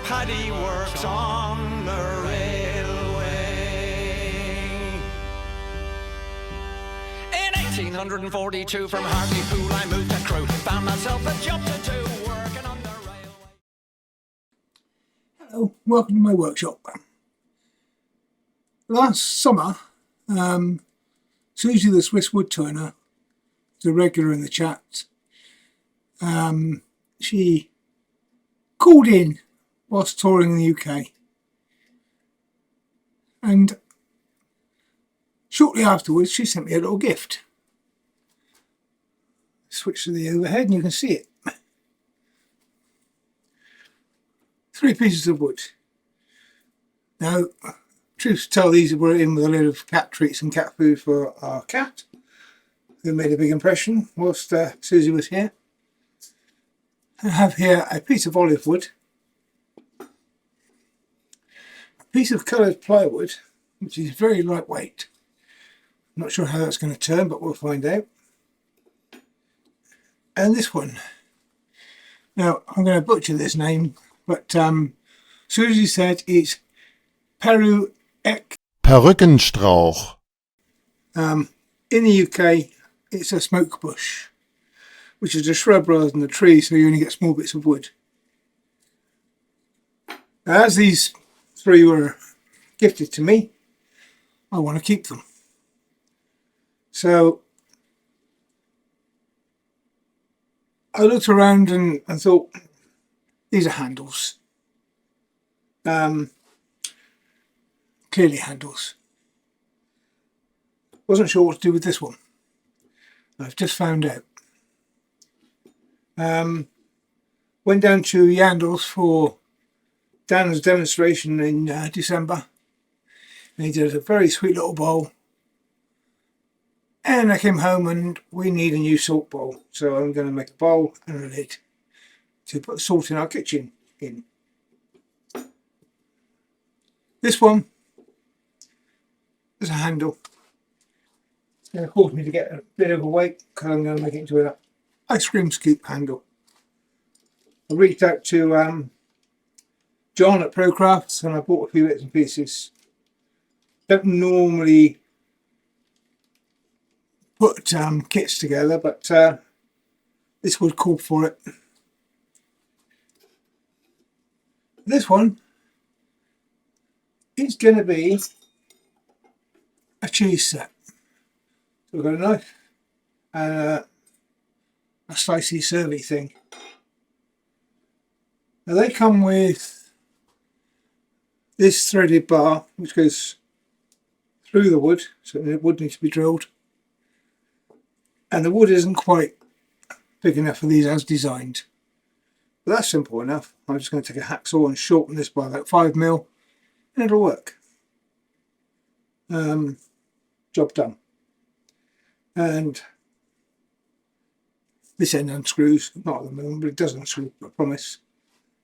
paddy works on the railway. In 1842 from Hartlepool I moved to Crewe, found myself a job to do, working on the railway. Hello, welcome to my workshop. Last summer, Susie the Swiss woodturner, is a regular in the chat. She called in whilst touring in the UK, and shortly afterwards she sent me a little gift. Switch to the overhead and you can see it. 3 pieces of wood. Now, truth to tell, these were in with a load of cat treats and cat food for our cat, who made a big impression whilst Susie was here. I have here a piece of olive wood, a piece of coloured plywood, which is very lightweight. I'm not sure how that's going to turn, but we'll find out. And this one. Now, I'm going to butcher this name, but Susie said it's Perückenstrauch. In the UK, it's a smoke bush, which is a shrub rather than a tree, so you only get small bits of wood. Now, as these 3 were gifted to me, I want to keep them. So I looked around and thought, these are handles. Clearly handles. Wasn't sure what to do with this one. I've just found out. Went down to Yandles for Dan's demonstration in December, and he did a very sweet little bowl. And I came home and we need a new salt bowl, so I'm going to make a bowl and a lid to put salt in our kitchen in. This one is a handle. It's going to cause me to get a bit overweight because I'm going to make it into an ice cream scoop handle. I reached out to John at ProCrafts and I bought a few bits and pieces. Don't normally put kits together, but this would call for it. This one is going to be a cheese set. So we've got a knife and a slicey servy thing. Now they come with this threaded bar which goes through the wood, so the wood needs to be drilled. And the wood isn't quite big enough for these as designed. But that's simple enough. I'm just going to take a hacksaw and shorten this by about 5mm and it'll work. Job done. And this end unscrews, not at the moment, but it does unscrew, I promise.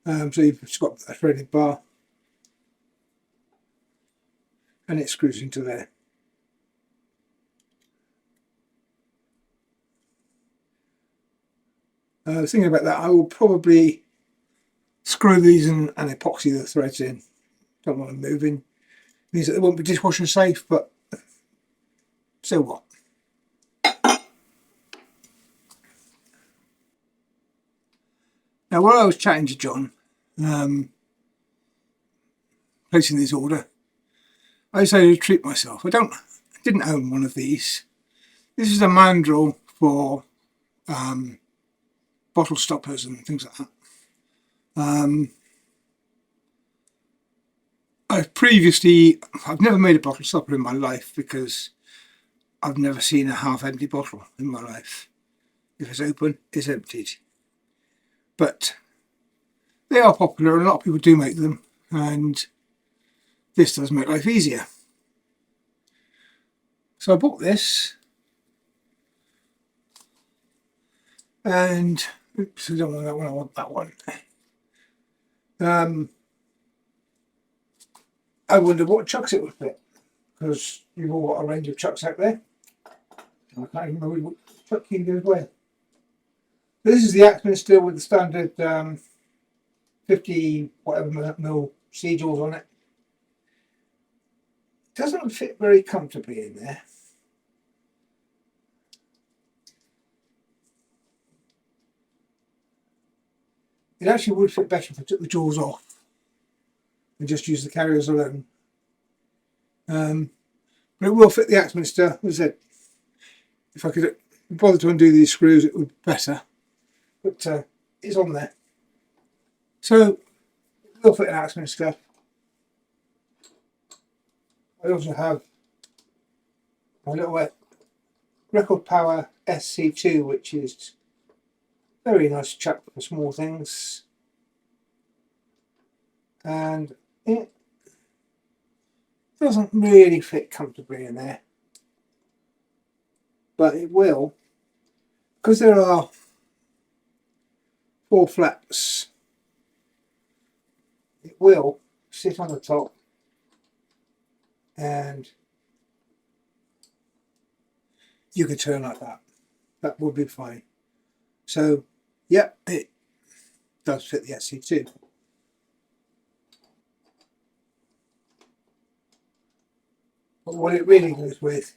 So you've just got a threaded bar and it screws into there. I was thinking about that. I will probably screw these in and epoxy the threads in. Don't want them moving. Means that they won't be dishwasher safe, but so what? Now, while I was chatting to John, placing this order, I decided to treat myself. I didn't own one of these. This is a mandrel for bottle stoppers and things like that. I've never made a bottle stopper in my life because I've never seen a half empty bottle in my life. If it's open, it's emptied. But they are popular and a lot of people do make them, and this does make life easier. So I bought this, and oops, I don't want that one, I want that one. I wondered what chucks it would fit, because you've all got a range of chucks out there. I can't even remember what chuck key goes where. This is the Axman steel with the standard 50 whatever mil sea jaws on it. Doesn't fit very comfortably in there. It actually would fit better if I took the jaws off and just use the carriers alone. But it will fit the Axminster. As I said, if I could bother to undo these screws, it would be better. But it's on there. So it will fit an Axminster. I also have my little Record Power SC2, which is a very nice chuck for small things. And it doesn't really fit comfortably in there. But it will, because there are 4 flaps, it will sit on the top and you can turn like that. That would be fine. So, yeah, it does fit the SC2. But what it really goes with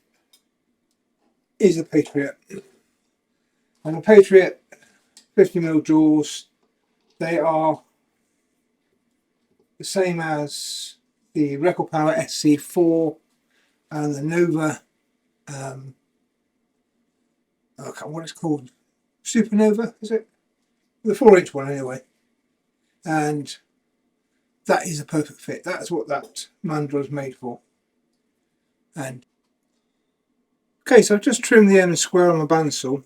is the Patriot. And the Patriot 50mm jaws, they are the same as the Record Power SC4 and the Nova, I can't remember what it's called, Supernova, is it? The 4-inch one anyway. And that is a perfect fit. That's what that mandrel is made for. And okay, so I've just trimmed the end square on my bandsaw.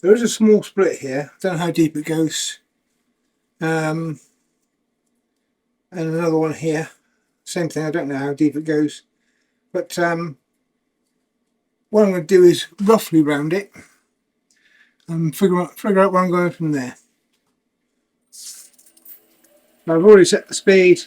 There is a small split here. I don't know how deep it goes. And another one here. Same thing, I don't know how deep it goes. But what I'm going to do is roughly round it and figure out where I'm going from there. Now I've already set the speed.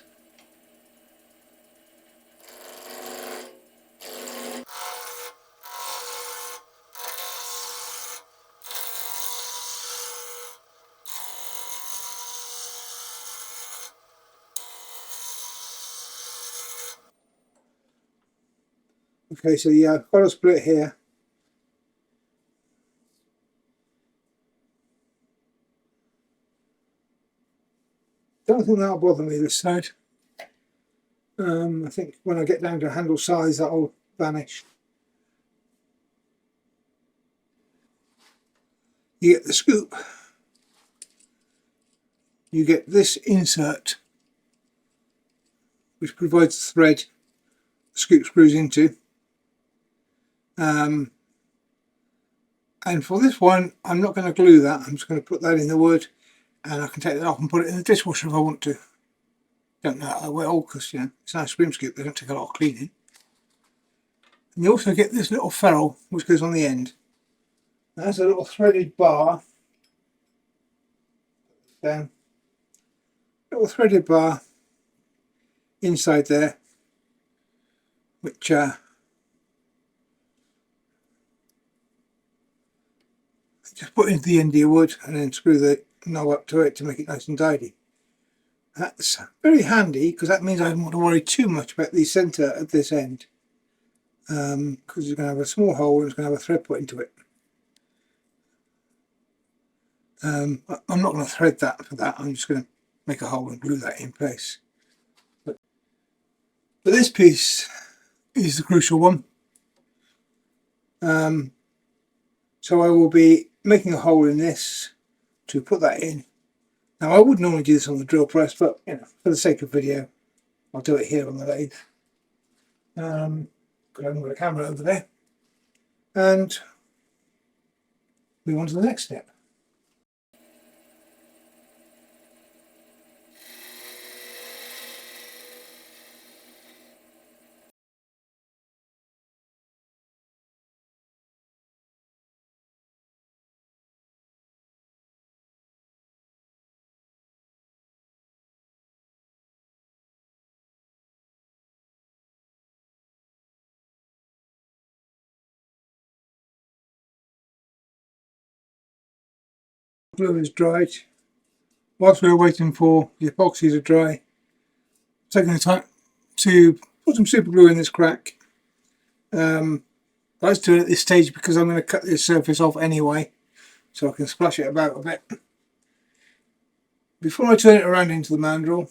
Okay, so yeah, I've got a split here. Don't think that'll bother me this side. I think when I get down to handle size, that'll vanish. You get the scoop. You get this insert, which provides the thread the scoop screws into. And for this one, I'm not going to glue that. I'm just going to put that in the wood, and I can take that off and put it in the dishwasher if I want to. Don't know I will, because you know it's an ice cream scoop. They don't take a lot of cleaning. And you also get this little ferrule which goes on the end. That's a little threaded bar. Down. Little threaded bar inside there, which just put into the end of your wood and then screw the knob up to it to make it nice and tidy. That's very handy because that means I don't want to worry too much about the centre at this end, because you're going to have a small hole and it's going to have a thread put into it. I'm not going to thread that for that. I'm just going to make a hole and glue that in place. But this piece is the crucial one. So I will be making a hole in this to put that in. Now I would normally do this on the drill press, but you know, for the sake of video, I'll do it here on the lathe. Because I haven't got a camera over there. And move on to the next step. Glue is dried. whilst we were waiting for the epoxy to dry, taking the time to put some super glue in this crack. Let's do it at this stage because I'm going to cut this surface off anyway, so I can splash it about a bit. Before I turn it around into the mandrel,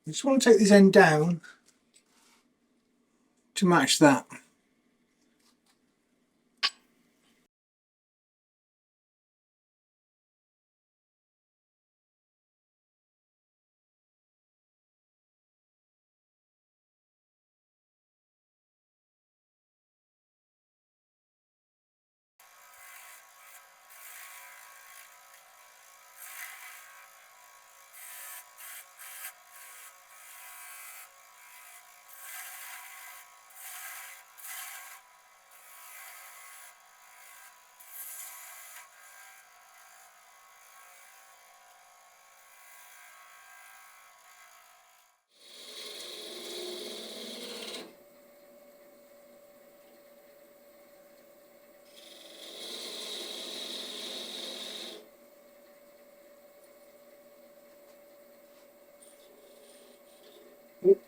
I just want to take this end down to match that.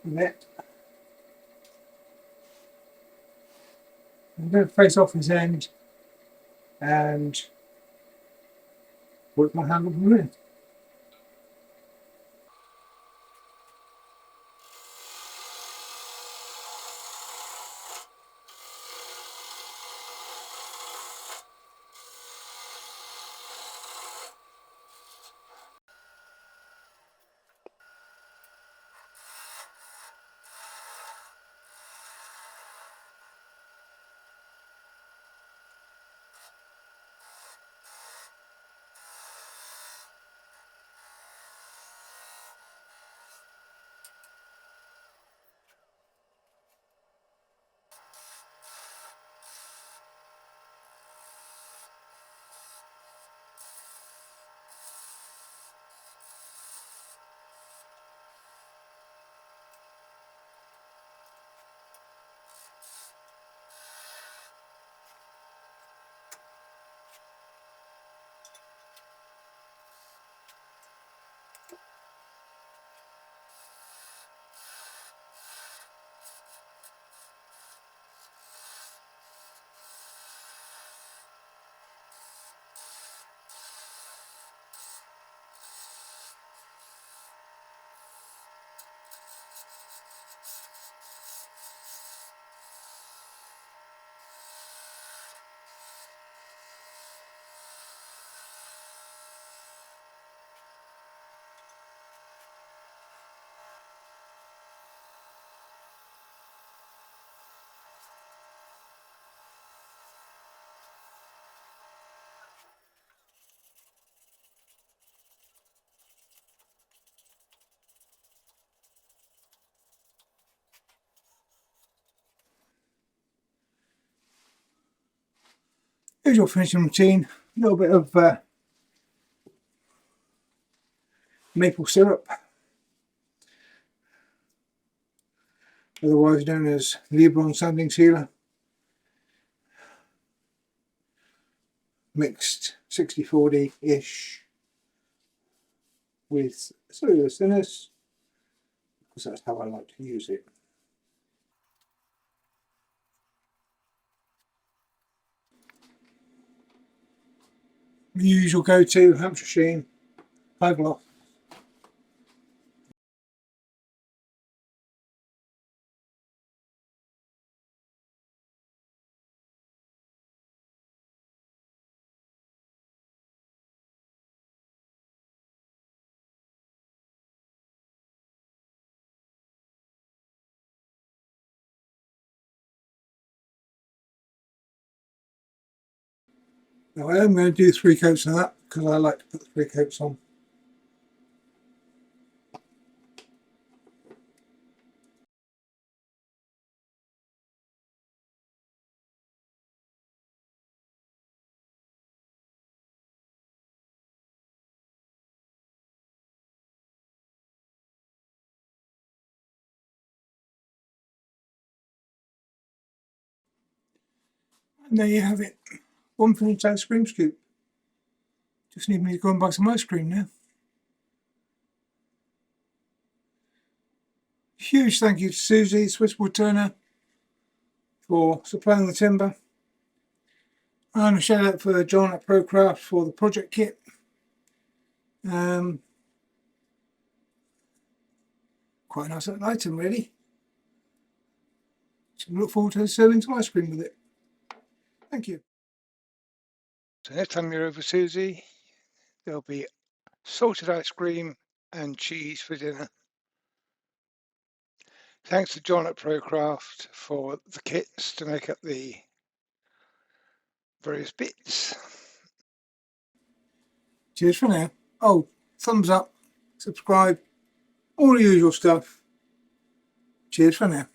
Net. I'm going to face off this end and work my hand on the end. Here's your finishing routine. A little bit of maple syrup, otherwise known as Lebron sanding sealer, mixed 60-40-ish with cellulose thinners, because that's how I like to use it. The usual go-to Hampshire sheen, high gloss. Now I am going to do 3 coats of that because I like to put the 3 coats on. And there you have it. One finished ice cream scoop. Just need me to go and buy some ice cream now. Huge thank you to Susie, Swisswood Turner, for supplying the timber. And a shout out for John at Procraft for the project kit. Quite a nice item, really. So look forward to serving some ice cream with it. Thank you. So next time you're over, Susie, there'll be salted ice cream and cheese for dinner. Thanks to John at Procraft for the kits to make up the various bits. Cheers for now. Oh, thumbs up, subscribe, all the usual stuff. Cheers for now.